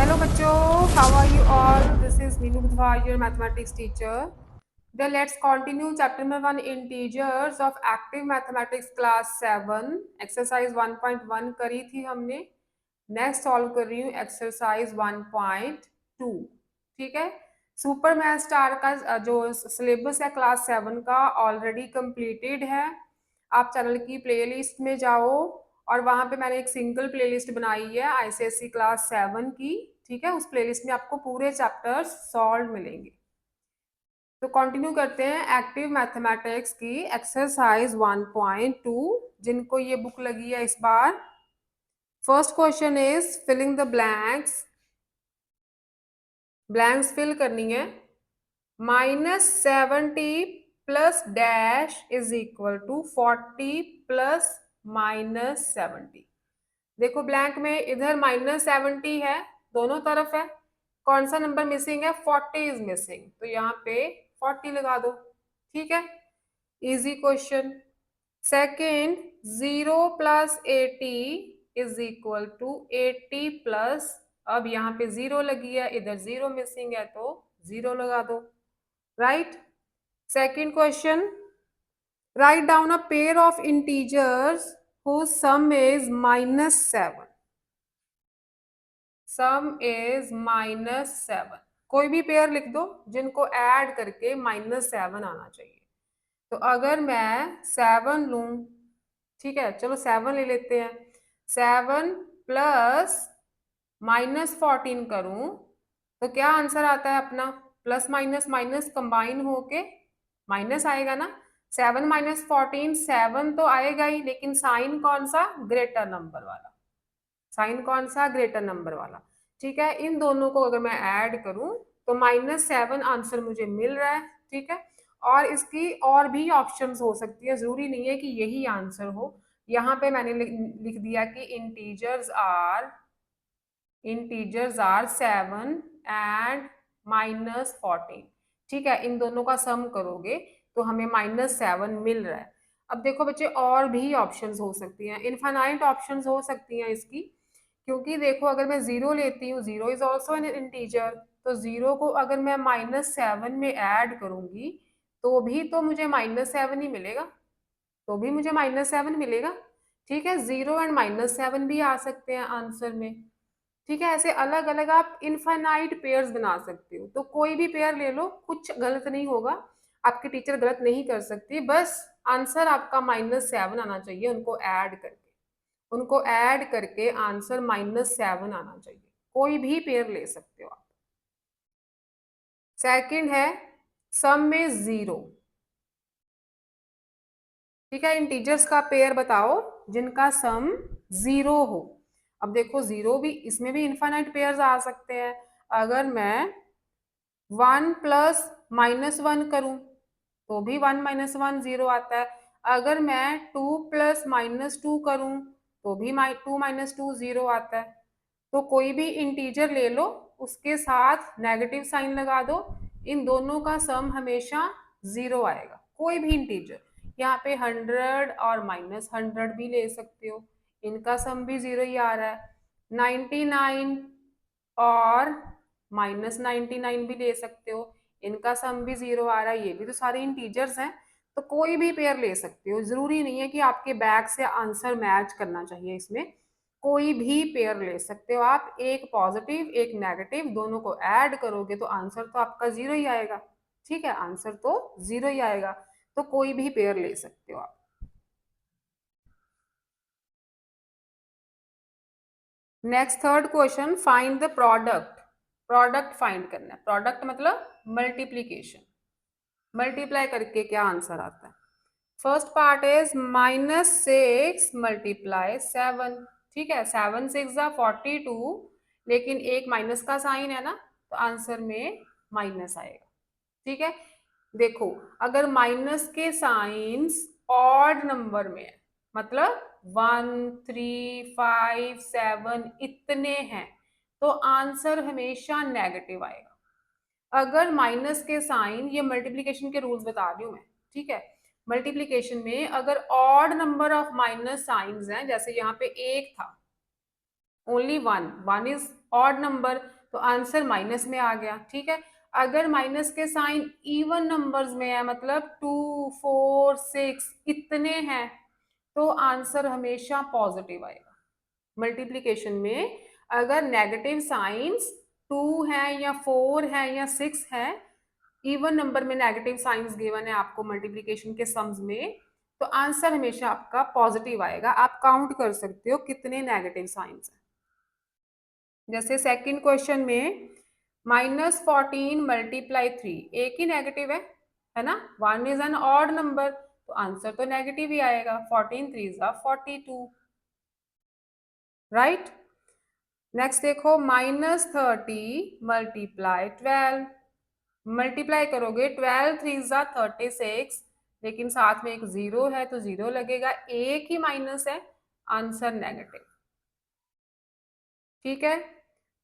Hello bachcho, how are you all? This is Neenu Budhwar, your mathematics teacher. Then let's continue chapter number 1 integers of active mathematics class 7. Exercise 1.1 करी थी हमने. Next solve कर रही हूँ exercise 1.2. ठीक है. Super math star का जो सिलेबस है क्लास 7 का ऑलरेडी कंप्लीटेड है. आप चैनल की प्लेलिस्ट में जाओ और वहां पे मैंने एक सिंगल प्लेलिस्ट बनाई है आईसीएसई क्लास 7 की. ठीक है. उस प्लेलिस्ट में आपको पूरे चैप्टर्स सॉल्व मिलेंगे. तो कंटिन्यू करते हैं एक्टिव मैथमेटिक्स की एक्सरसाइज 1.2. जिनको ये बुक लगी है इस बार. First question is filling the blanks fill करनी है. -70 plus dash is equal to 40 plus -70. देखो ब्लैंक में इधर -70 है, दोनों तरफ है. कौन सा नंबर मिसिंग है? 40 इज मिसिंग. तो यहाँ पे 40 लगा दो. ठीक है. Easy question. Second, 0 plus 80 is equal to 80 plus, अब यहाँ पे 0 लगी है, इधर 0 मिसिंग है तो 0 लगा दो. Right. Second question, write down a pair of integers whose sum is -7. Some is -7. कोई भी पेयर लिख दो जिनको ऐड करके -7 आना चाहिए. तो अगर मैं 7 लूं, ठीक है, चलो 7 ले लेते हैं. 7 प्लस -14 करूं तो क्या आंसर आता है अपना? प्लस माइनस माइनस कंबाइन होके माइनस आएगा ना. 7 - 14 7 तो आएगा ही, लेकिन साइन कौन सा? ग्रेटर नंबर वाला. साइन कौन सा? ग्रेटर नंबर वाला. ठीक है. इन दोनों को अगर मैं ऐड करूं तो -7 आंसर मुझे मिल रहा है. ठीक है. और इसकी और भी ऑप्शंस हो सकती है, जरूरी नहीं है कि यही आंसर हो. यहाँ पे मैंने लिख दिया कि इंटीजर्स आर 7 एंड -14. ठीक है. इन दोनों का सम करोगे तो हमें -7 मिल रहा है. अब देखो बच्चे, और भी ऑप्शंस हो सकती हैं, इनफाइनाइट ऑप्शंस हो सकती हैं इसकी. क्योंकि देखो अगर मैं 0 लेती हूँ, 0 इज ऑल्सो एन इंटीजर, तो 0 को अगर मैं -7 में ऐड करूंगी तो भी तो मुझे -7 ही मिलेगा. तो भी मुझे -7 मिलेगा. ठीक है. 0 एंड -7 भी आ सकते हैं आंसर में. ठीक है. ऐसे अलग अलग आप इनफाइनाइट पेयर्स बना सकते हो. तो कोई भी पेयर ले लो, कुछ गलत नहीं होगा. आपकी टीचर गलत नहीं कर सकती. बस आंसर आपका -7 आना चाहिए. उनको ऐड करके आंसर -7 आना चाहिए. कोई भी पेयर ले सकते हो आप. सेकंड है, सम में 0. ठीक है. इंटीजर्स का पेयर बताओ जिनका सम 0 हो. अब देखो 0 भी, इसमें भी इनफाइनाइट पेयर्स आ सकते हैं. अगर मैं 1 प्लस -1 करूं तो भी 1 - 1 0 आता है. अगर मैं 2 प्लस -2 करूं तो भी 2 - 2 0 आता है. तो कोई भी इंटीजर ले लो, उसके साथ नेगेटिव साइन लगा दो. इन दोनों का सम हमेशा 0 आएगा. कोई भी इंटीजर. यहाँ पे 100 और -100 भी ले सकते हो, इनका सम भी 0 ही आ रहा है. 99 और -99 भी ले सकते हो, इनका सम भी 0 आ रहा है. ये भी तो सारे इंटीजर्स हैं. तो कोई भी पेयर ले सकते हो. जरूरी नहीं है कि आपके बैग से आंसर मैच करना चाहिए. इसमें कोई भी पेयर ले सकते हो आप. एक पॉजिटिव एक नेगेटिव, दोनों को ऐड करोगे तो आंसर तो आपका 0 ही आएगा. ठीक है. आंसर तो 0 ही आएगा. तो कोई भी पेयर ले सकते हो आप. Next third question, find the product find करना है. प्रोडक्ट मतलब मल्टीप्लीकेशन. मल्टीप्लाई करके क्या आंसर आता है? First part is -6 multiply 7. ठीक है. 7 6 42, लेकिन एक माइनस का साइन है ना, तो आंसर में माइनस आएगा. ठीक है. देखो अगर माइनस के साइंस ऑड नंबर में है, मतलब 1 3 5 7 इतने हैं, तो आंसर हमेशा नेगेटिव आएगा. अगर माइनस के साइन, ये मल्टीप्लीकेशन के रूल्स बता रही हूं मैं. ठीक है. मल्टीप्लीकेशन में अगर odd number of minus science हैं, जैसे यहाँ पे 1 था, only one, one is odd number, तो आंसर माइनस में आ गया। ठीक है, अगर माइनस के साइन इवन नंबर्स में है, मतलब 2 4 6 इतने हैं, तो आंसर हमेशा पॉजिटिव आएगा। मल्टीप्लीकेशन में अगर नेगेटिव साइंस 2 है या 4 है या 6 है, इवन नंबर में नेगेटिव साइंस गिवन है आपको मल्टीप्लीकेशन के सम्स में, तो आंसर हमेशा आपका पॉजिटिव आएगा। आप काउंट कर सकते हो कितने नेगेटिव साइंस हैं। जैसे सेकंड क्वेश्चन में -14 मल्टीप्लाई 3, एक ही नेगेटिव है ना, one is an odd number, तो आंसर तो नेगेटिव ही आएगा। 14 3 जा 42, राइट। नेक्स्ट देखो -30 मल्टीप्लाई 12, मल्टीप्लाई करोगे 12 3 जा 36, लेकिन साथ में एक जीरो है तो जीरो लगेगा, एक ही माइनस है, आंसर नेगेटिव। ठीक है,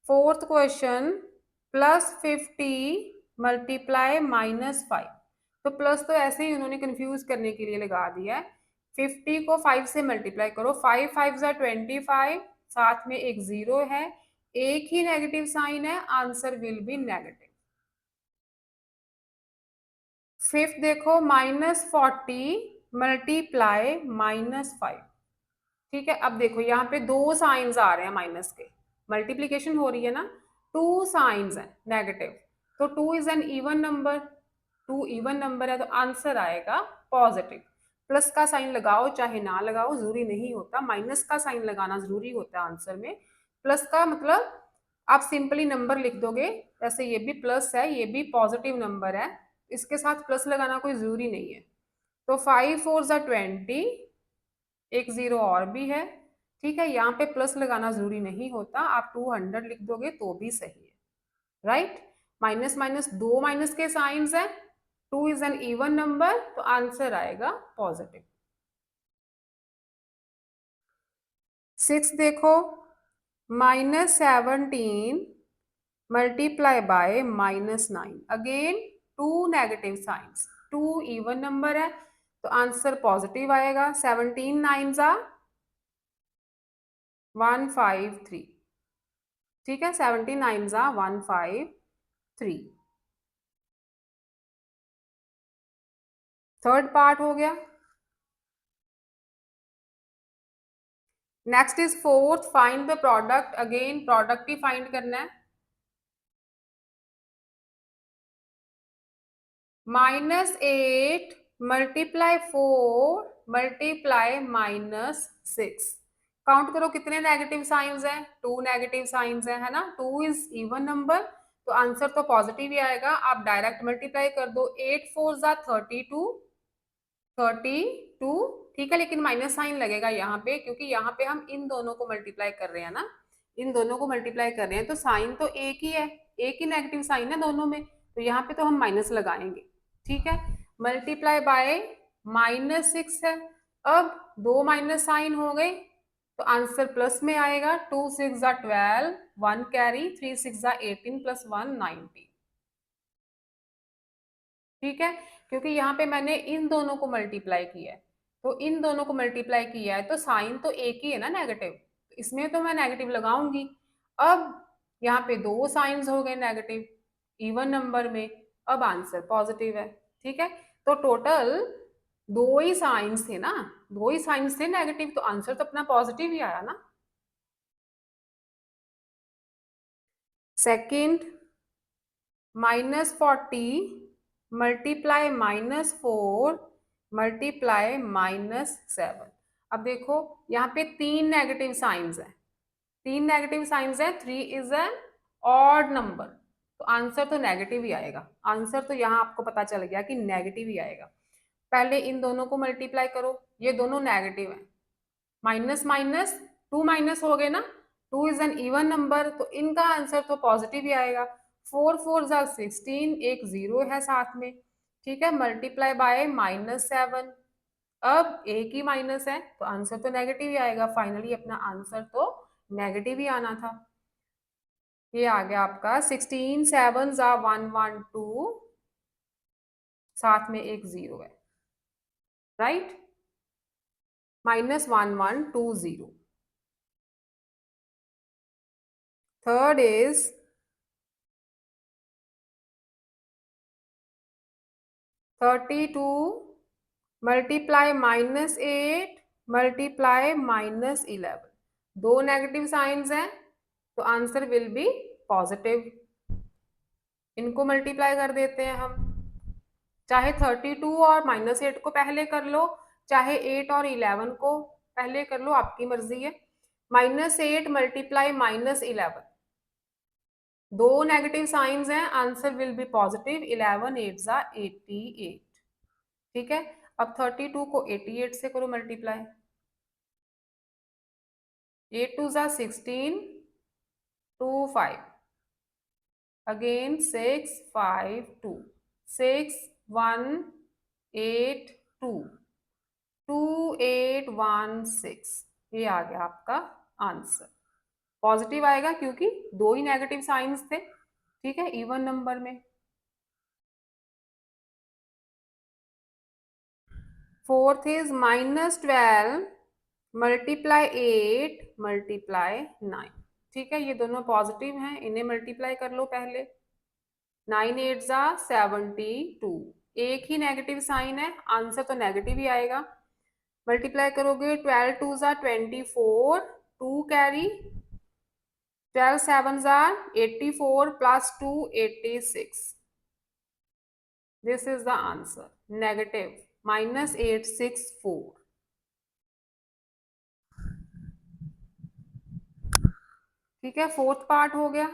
फोर्थ क्वेश्चन +50 मल्टीप्लाई -5, तो प्लस तो ऐसे ही उन्होंने कंफ्यूज करने के लिए लगा दिया है। 50 को 5 से मल्टीप्लाई करो, 5 5 जा 25, साथ में एक जीरो है, एक ही नेगेटिव साइन है, answer will be negative. Fifth देखो -40 मल्टीप्लाई -5। ठीक है, अब देखो यहाँ पे दो साइंस आ रहे हैं माइनस के, मल्टीप्लीकेशन हो रही है ना, टू साइंस है नेगेटिव, तो two is an even number, two even number है तो आंसर आएगा पॉजिटिव। प्लस का साइन लगाओ चाहे ना लगाओ जरूरी नहीं होता, माइनस का साइन लगाना जरूरी होता है आंसर में। प्लस का मतलब आप सिंपली नंबर लिख दोगे, जैसे ये भी प्लस है, ये भी पॉजिटिव नंबर है, इसके साथ प्लस लगाना कोई जरूरी नहीं है। तो 5 4 जा 20, एक जीरो और भी है। ठीक है, यहाँ पे प्लस लगाना जरूरी नहीं होता, आप 200 लिख दोगे तो भी सही है, राइट। माइनस माइनस दो माइनस के साइंस है, two is an even number, तो आंसर आएगा पॉजिटिव। सिक्स देखो -17 multiply by -9, again two negative signs, two even number है तो आंसर पॉजिटिव आएगा। 17 9 जा 153, ठीक है, 17 9 जा 153, थर्ड पार्ट हो गया। Next is fourth, find the product, again product he find करना है। -8 मल्टीप्लाई 4 मल्टीप्लाई -6, काउंट करो कितने नेगेटिव साइंस हैं, टू नेगेटिव साइंस है ना, टू इज इवन नंबर, तो आंसर तो पॉजिटिव ही आएगा। आप डायरेक्ट मल्टीप्लाई कर दो, 8 4 जा 32, 32, ठीक है, लेकिन माइनस साइन लगेगा यहाँ पे, क्योंकि यहाँ पे हम इन दोनों को मल्टीप्लाई कर रहे हैं ना, इन दोनों को मल्टीप्लाई कर रहे हैं, तो साइन तो एक ही है, एक ही नेगेटिव साइन है दोनों में, तो यहाँ पे तो हम माइनस लगाएंगे। ठीक है, मल्टीप्लाई बाय -6 है, अब दो माइनस साइन हो गए तो आंसर प्लस में आएगा। 2 6 जा 12, 1 कैरी, 3 6 जा 18 + 1 19, ठीक है, क्योंकि यहाँ पे मैंने इन दोनों को मल्टीप्लाई किया है, तो इन दोनों को मल्टीप्लाई किया है तो साइन तो एक ही है ना नेगेटिव, तो इसमें तो मैं नेगेटिव लगाऊंगी। अब यहाँ पे दो साइंस हो गए नेगेटिव इवन नंबर में, अब आंसर पॉजिटिव है। ठीक है, तो टोटल दो ही साइंस थे ना, दो ही साइंस थे नेगेटिव, तो आंसर तो अपना पॉजिटिव ही आया ना। सेकंड -40 मल्टीप्लाई -4 मल्टीप्लाई -7, अब देखो यहाँ पे तीन नेगेटिव साइंस है, तीन नेगेटिव साइंस है, 3 इज एन ऑड नंबर, तो आंसर तो नेगेटिव ही आएगा। आंसर तो यहाँ आपको पता चल गया कि नेगेटिव ही आएगा। पहले इन दोनों को मल्टीप्लाई करो, ये दोनों नेगेटिव है, माइनस माइनस टू माइनस हो गए ना, to is an even number, तो इनका आंसर तो पॉजिटिव ही आएगा। 4 4 जा 16, एक जीरो है साथ में, ठीक है, मल्टीप्लाई बाय -7, अब एक ही माइनस है तो आंसर तो नेगेटिव ही आएगा। फाइनली अपना आंसर तो नेगेटिव ही आना था। ये आ गया आपका 16 7 जा 112, साथ में एक जीरो है, right, -1120। Third is 32 multiply -8 multiply -11। दो नेगेटिव साइंस हैं तो आंसर विल बी पॉजिटिव। इनको मल्टीप्लाई कर देते हैं हम, चाहे 32 और -8 को पहले कर लो, चाहे 8 और 11 को पहले कर लो, आपकी मर्जी है। -8 मल्टीप्लाई -11, दो नेगेटिव साइंस हैं, आंसर विल बी पॉजिटिव। 11 8 जा 88। ठीक है, अब 32 को 88 से करो मल्टीप्लाई। 8 2 जा 16, 2 5, अगेन 6 5 2, 6 1 8 2, 2 8 1 6। ये आ गया आपका आंसर। पॉजिटिव आएगा क्योंकि दो ही नेगेटिव साइंस थे। ठीक है, इवन नंबर में। Fourth is -12 multiply 8 multiply 9। ठीक है, ये दोनों पॉजिटिव हैं, इन्हें मल्टीप्लाई कर लो पहले। 9 8 जा 72, एक ही नेगेटिव साइन है, आंसर तो नेगेटिव ही आएगा। मल्टीप्लाई करोगे 12 2 जा 24, 2 कैरी, 12 7 जा 84 plus 2 86। This is the answer, negative -864। ठीक है, फोर्थ पार्ट हो गया।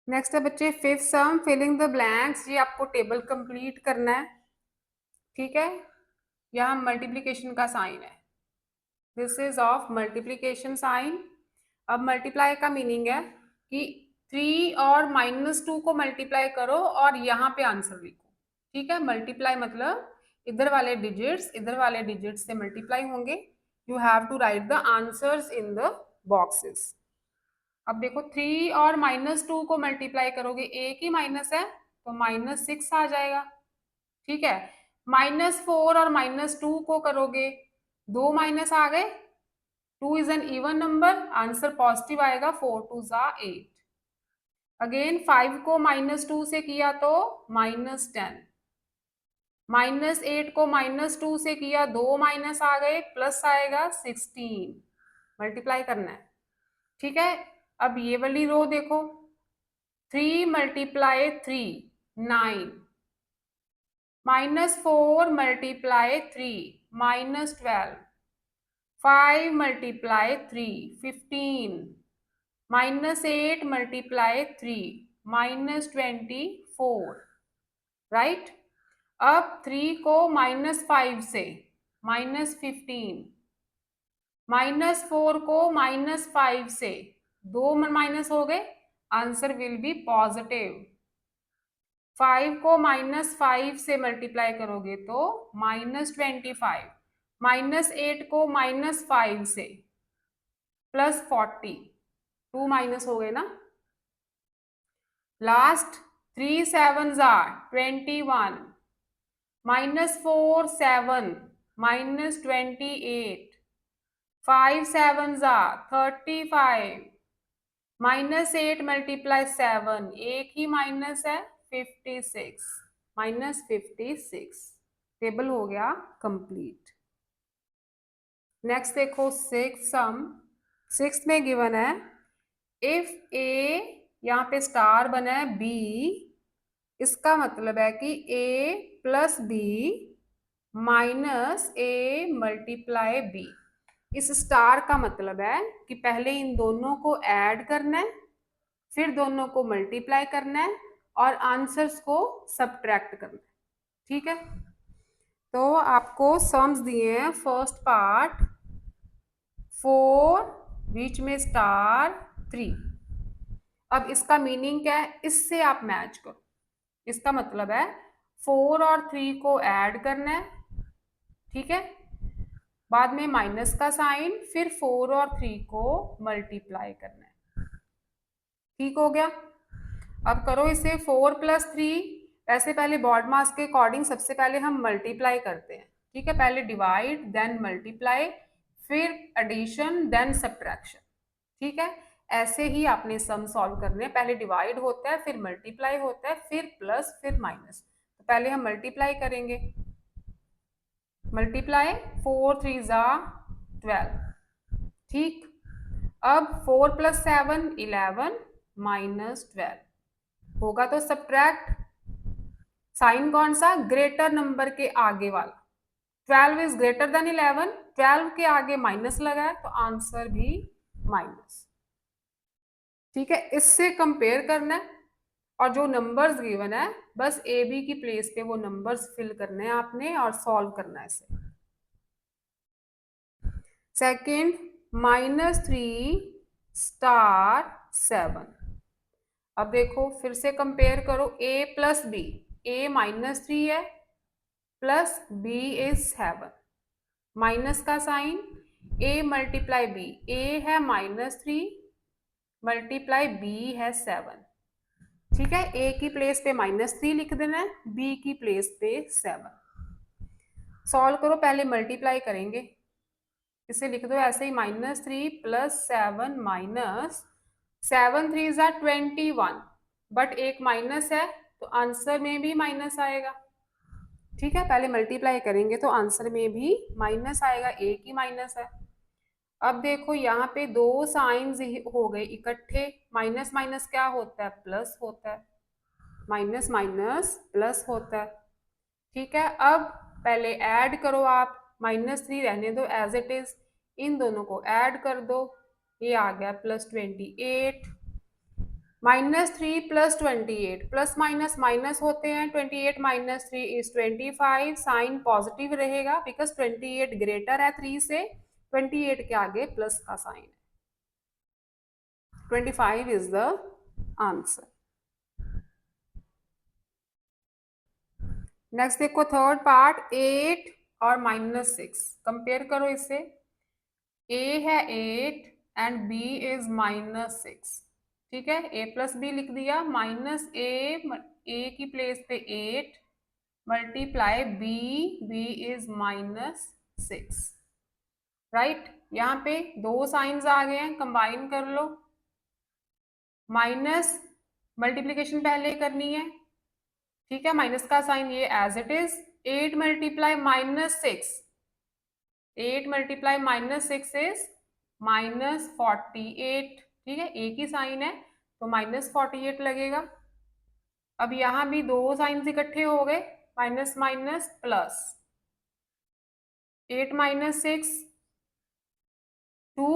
नेक्स्ट है बच्चे fifth sum, filling the blanks. ये आपको टेबल कंप्लीट करना है। ठीक है, यहाँ मल्टीप्लिकेशन का साइन है, this is of multiplication sign. अब मल्टीप्लाई का मीनिंग है कि 3 और -2 को मल्टीप्लाई करो और यहाँ पे आंसर लिखो। ठीक है, मल्टीप्लाई मतलब इधर वाले डिजिट्स से मल्टीप्लाई होंगे। You have to write the answers in the boxes. अब देखो 3 और -2 को मल्टीप्लाई करोगे, एक ही माइनस है तो -6 आ जाएगा। ठीक है, -4 और -2 को करोगे, दो माइनस आ गए, 2 is an even number, answer positive आएगा। 4 2 जा 8। अगेन 5 को -2 से किया तो -10, -8 को -2 से किया, दो माइनस आ गए, प्लस आएगा 16। मल्टीप्लाई करना है। ठीक है, अब ये वाली रो देखो, 3 multiply 3 9, -4 multiply 3 -12, 5 multiply 3 15, -8 multiply 3 -24। Right, अब 3 को -5 से -15, -4 को -5 से, दो माइनस हो गए, आंसर विल बी पॉजिटिव। 5 को -5 से मल्टीप्लाई करोगे तो -25, -8 को -5 से +40, 2 माइनस हो गए ना। लास्ट 3 7 21, -4 7 -28, 5 7 35, -8 मल्टीप्लाई 7, एक ही माइनस है 56, -56। टेबल हो गया कंप्लीट। नेक्स्ट देखो सिक्स्थ सम। सिक्स्थ में गिवन है इफ ए, यहाँ पे स्टार बना है बी, इसका मतलब है कि ए plus B minus A multiply B. इस स्टार का मतलब है कि पहले इन दोनों को ऐड करना है, फिर दोनों को मल्टीप्लाई करना है और आंसर्स को सब्ट्रैक्ट करना है। ठीक है, तो आपको सम्स दिए हैं। फर्स्ट पार्ट 4, बीच में स्टार 3। अब इसका मीनिंग क्या है, इससे आप मैच करो। इसका मतलब है 4 और 3 को ऐड करना है, ठीक है, बाद में माइनस का साइन, फिर 4 और 3 को मल्टीप्लाई करना है। ठीक हो गया, अब करो इसे 4 + 3। ऐसे पहले बॉड मास के अकॉर्डिंग सबसे पहले हम मल्टीप्लाई करते हैं। ठीक है, पहले डिवाइड देन मल्टीप्लाई, फिर एडिशन देन सब्ट्रैक्शन। ठीक है, ऐसे ही आपने सम सॉल्व करने हैं। पहले डिवाइड होता है, फिर मल्टीप्लाई होता है, फिर प्लस, फिर माइनस। तो पहले हम मल्टीप्लाई करेंगे। मल्टीप्लाई 4 3 ज़ा 12, ठीक। अब 4 + 7 11 -12 होगा, तो सब्ट्रैक्ट। साइन कौन सा? ग्रेटर नंबर के आगे वाला। 12 इज ग्रेटर देन 11, 12 के आगे माइनस लगा है, तो आंसर भी माइनस। ठीक है, इससे कंपेयर करना है, और जो नंबर्स गिवन है बस ए बी की प्लेस पे वो नंबर्स फिल करने हैं आपने और सॉल्व करना है इसे। Second, -3 star 7। अब देखो फिर से कंपेयर करो, a प्लस बी, a -3 है प्लस b इज 7, माइनस का sign, a multiply b, a है -3 मल्टीप्लाई b है 7। ठीक है, a की प्लेस पे -3 लिख देना है, b की प्लेस पे 7। सॉल्व करो, पहले मल्टीप्लाई करेंगे, इसे लिख दो ऐसे ही, -3 + 7 माइनस 7 3 ज़ा 21, बट एक माइनस है तो आंसर में भी माइनस आएगा। ठीक है, पहले मल्टीप्लाई करेंगे तो आंसर में भी माइनस आएगा, एक ही माइनस है। अब देखो यहाँ पे दो साइंस हो गए इकट्ठे, माइनस माइनस क्या होता है? प्लस होता है, माइनस माइनस प्लस होता है। ठीक है, अब पहले ऐड करो आप, -3 रहने दो एज इट इज, इन दोनों को ऐड कर दो, ये आ गया +28। -3 + 28, प्लस माइनस माइनस होते हैं, 28 - 3 इज 25, साइन पॉजिटिव रहेगा बिकॉज 28 ग्रेटर है 3 से, 28 के आगे प्लस का साइन है, 25 इज द आंसर। नेक्स्ट देखो थर्ड पार्ट, 8 और -6, कंपेयर करो इससे। a है 8 एंड b इज -6। ठीक है, a + b लिख दिया, -a की प्लेस पे 8 मल्टीप्लाई b इज -6। राइट, यहाँ पे दो साइंस आ गए हैं, कंबाइन कर लो। माइनस मल्टीप्लीकेशन पहले करनी है, ठीक है, माइनस का साइन ये as it is, 8 multiply -6, 8 multiply -6 is -48। ठीक है, एक ही साइन है तो -48 लगेगा। अब यहाँ भी दो साइंस इकट्ठे हो गए, माइनस माइनस प्लस, 8 - 6 2।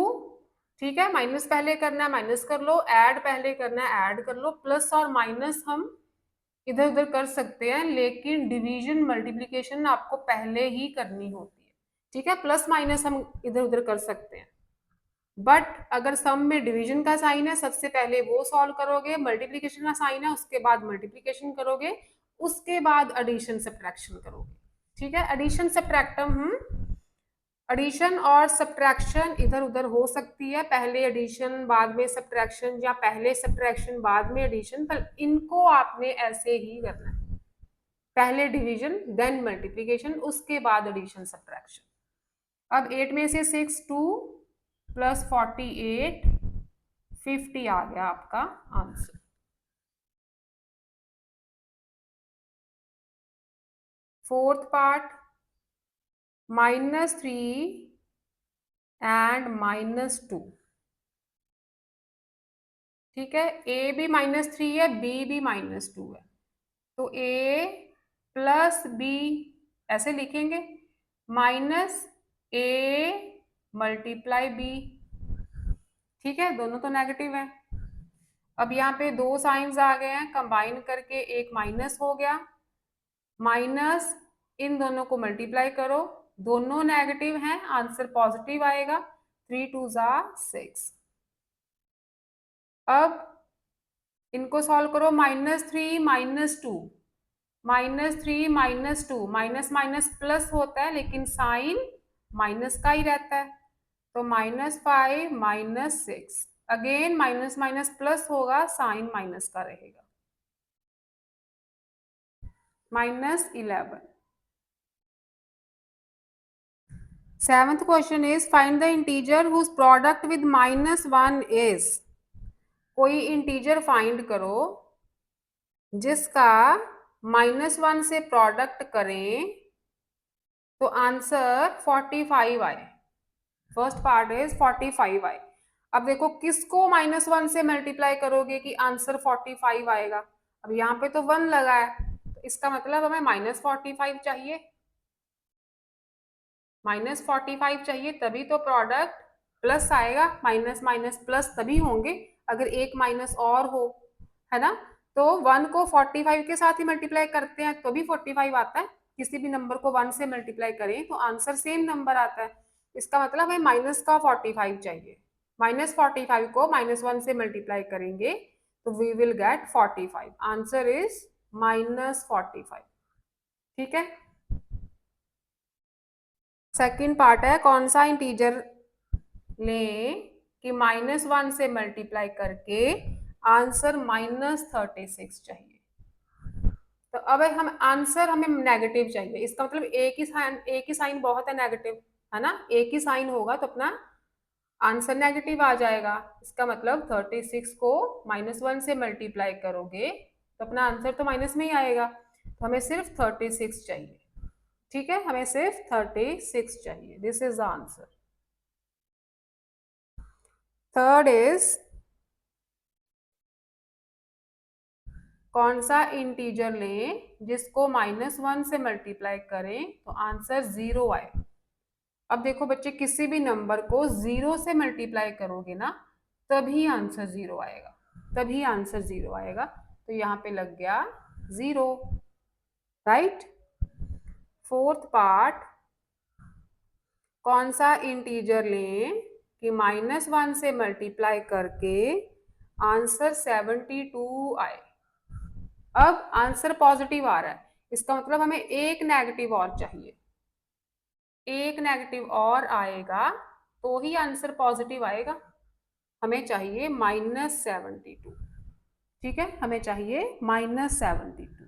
ठीक है, माइनस पहले करना है माइनस कर लो, ऐड पहले करना है ऐड कर लो, प्लस और माइनस हम इधर उधर कर सकते हैं, लेकिन डिवीजन मल्टीप्लिकेशन आपको पहले ही करनी होती है। ठीक है, प्लस माइनस हम इधर उधर कर सकते हैं, बट अगर सम में डिवीजन का साइन है सबसे पहले वो सॉल्व करोगे, मल्टीप्लिकेशन का साइन है उसके बाद मल्टीप्लिकेशन करोगे, उसके बाद एडिशन सब्ट्रैक्शन करोगे। ठीक है, एडिशन सब्ट्रैक्टम एडिशन और सब्ट्रैक्शन इधर उधर हो सकती है, पहले एडिशन बाद में सब्ट्रैक्शन, या पहले सब्ट्रैक्शन बाद में एडिशन, पर इनको आपने ऐसे ही करना है, पहले डिवीजन देन मल्टीप्लिकेशन, उसके बाद एडिशन सब्ट्रैक्शन। अब 8 में से 6 2 + 48 50 आ गया आपका आंसर। Fourth part, -3 and -2। ठीक है, a भी -3 है, b भी -2 है, तो a + b ऐसे लिखेंगे, -a मल्टीप्लाई b। ठीक है, दोनों तो नेगेटिव है। अब यहाँ पे दो साइंस आ गए हैं, कंबाइन करके एक माइनस हो गया, माइनस इन दोनों को मल्टीप्लाई करो, दोनों नेगेटिव हैं, आंसर पॉजिटिव आएगा, 3 2 ज़ा 6। अब इनको सॉल्व करो, -3 -2, -3 -2, माइनस माइनस प्लस होता है लेकिन साइन माइनस का ही रहता है, तो -5 -6, अगेन माइनस माइनस प्लस होगा, साइन माइनस का रहेगा, -11। 7th question is find the integer whose product with -1 is. कोई इंटीजर फाइंड करो जिसका -1 से प्रोडक्ट करें तो आंसर 45 आए। फर्स्ट पार्ट इज 45 आए। अब देखो किसको -1 से मल्टीप्लाई करोगे कि आंसर 45 आएगा। अब यहाँ पे तो 1 लगा है, तो इसका मतलब हमें -45 चाहिए। -45 चाहिए तभी तो प्रोडक्ट प्लस आएगा। माइनस माइनस प्लस तभी होंगे अगर एक माइनस और हो, है ना। तो 1 को 45 के साथ ही मल्टीप्लाई करते हैं तो भी 45 आता है। किसी भी नंबर को 1 से मल्टीप्लाई करें तो आंसर सेम नंबर आता है। इसका मतलब है माइनस का 45 चाहिए। -45 को -1 से मल्टीप्लाई करेंगे तो we will get 45। Answer is -45। ठीक है। सेकंड पार्ट है कौन सा इंटीजर लें कि -1 से मल्टीप्लाई करके आंसर -36 चाहिए। तो अब हम आंसर हमें नेगेटिव चाहिए। इसका मतलब एक ही साइन बहुत है नेगेटिव, है ना। एक ही साइन होगा तो अपना आंसर नेगेटिव आ जाएगा। इसका मतलब 36 को -1 से मल्टीप्लाई करोगे तो अपना आंसर तो माइनस में ही आएगा। तो हमें सिर्फ 36 चाहिए। ठीक है, हमें सिर्फ 36 चाहिए। This is the answer. Third is कौन सा इंटीजर लें जिसको -1 से मल्टीप्लाई करें तो आंसर 0 आए। अब देखो बच्चे किसी भी नंबर को 0 से मल्टीप्लाई करोगे ना तभी आंसर 0 आएगा, तभी आंसर 0 आएगा। तो यहाँ पे लग गया 0, राइट। फोर्थ पार्ट कौन सा इंटीजर लें कि -1 से मल्टीप्लाई करके आंसर 72 आए। अब आंसर पॉजिटिव आ रहा है, इसका मतलब हमें एक नेगेटिव और चाहिए। एक नेगेटिव और आएगा तो ही आंसर पॉजिटिव आएगा। हमें चाहिए -72। ठीक है, हमें चाहिए -72।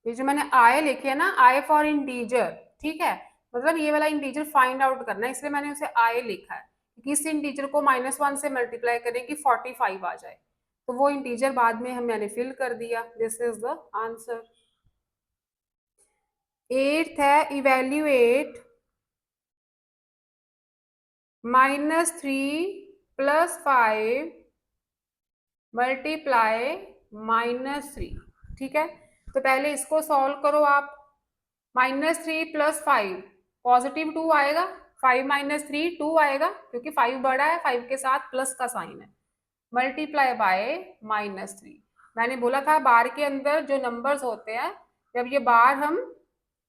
ये जो मैंने आई लिखी है ना, आई फॉर इंटीजर, ठीक है, मतलब ये वाला इंटीजर फाइंड आउट करना है, इसलिए मैंने उसे आई लिखा है। किस इंटीजर को -1 से मल्टीप्लाई करें कि 45 आ जाए, तो वो इंटीजर बाद में मैंने फिल कर दिया। This is the answer. Eighth है इवेल्युएट -3 + 5 मल्टीप्लाई -3। ठीक है, तो पहले इसको सॉल्व करो आप। -3 + 5 पॉजिटिव 2 आएगा, 5 - 3 2 आएगा क्योंकि 5 बड़ा है, 5 के साथ प्लस का साइन है। Multiply by -3। मैंने बोला था बार के अंदर जो नंबर्स होते हैं जब ये बार हम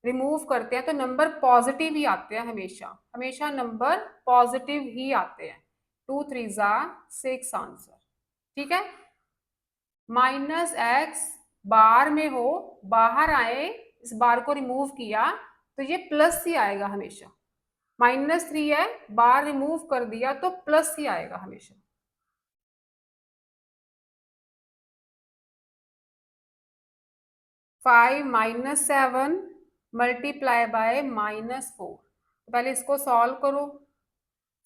रिमूव करते हैं तो नंबर पॉजिटिव ही आते हैं। हमेशा हमेशा नंबर पॉजिटिव ही आते हैं। 2 3 6 आंसर। ठीक है, -x बार में हो, बाहर आए, इस बार को रिमूव किया तो ये प्लस ही आएगा हमेशा। -3 है, बार रिमूव कर दिया तो प्लस ही आएगा हमेशा। -7 मल्टीप्लाई बाय -4। पहले इसको सॉल्व करो।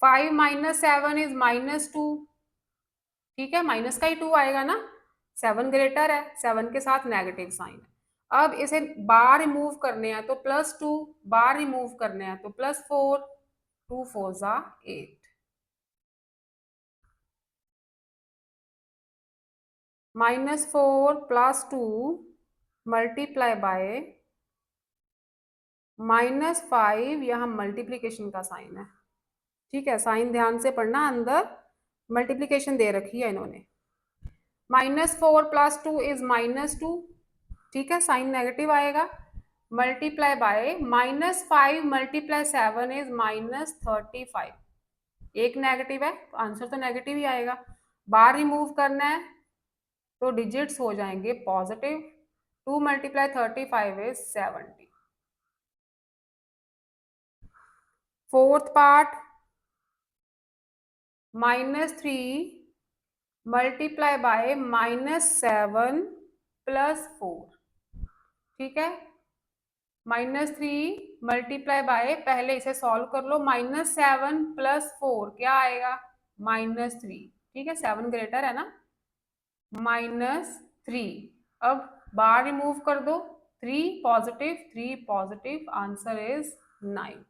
5 - 7 इज -2। ठीक है, माइनस का ही 2 आएगा ना, 7 ग्रेटर है, 7 के साथ नेगेटिव साइन है। अब इसे बार रिमूव करने हैं तो +2, बार रिमूव करने हैं तो +4, 2 4 8। -4 + 2 मल्टीप्लाई बाय -5, यहाँ मल्टीप्लीकेशन का साइन है। ठीक है, साइन ध्यान से पढ़ना, अंदर मल्टीप्लीकेशन दे रखी है इन्होंने। -4 + 2 इज -2। ठीक है, साइन नेगेटिव आएगा। Multiply by -5 × 7 is -35। एक नेगेटिव है तो आंसर तो नेगेटिव ही आएगा। बार रिमूव करना है तो डिजिट्स हो जाएंगे positive. 2 × 35 is 70। Fourth part -3 multiply by -7 + 4। ठीक है, -3 मल्टीप्लाई बाय, पहले इसे सॉल्व कर लो, -7 + 4 क्या आएगा? -3। ठीक है, 7 ग्रेटर है ना, -3। अब बार रिमूव कर दो, 3 पॉजिटिव, आंसर इज 9।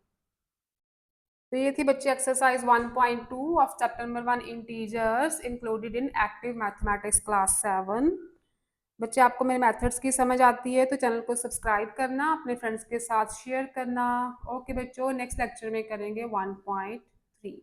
तो ये थी बच्चे exercise 1.2 of chapter number 1 integers included in active mathematics class 7। बच्चे आपको मेरे मेथड्स की समझ आती है तो चैनल को सब्सक्राइब करना, अपने फ्रेंड्स के साथ शेयर करना। ओके बच्चों, नेक्स्ट लेक्चर में करेंगे 1.3।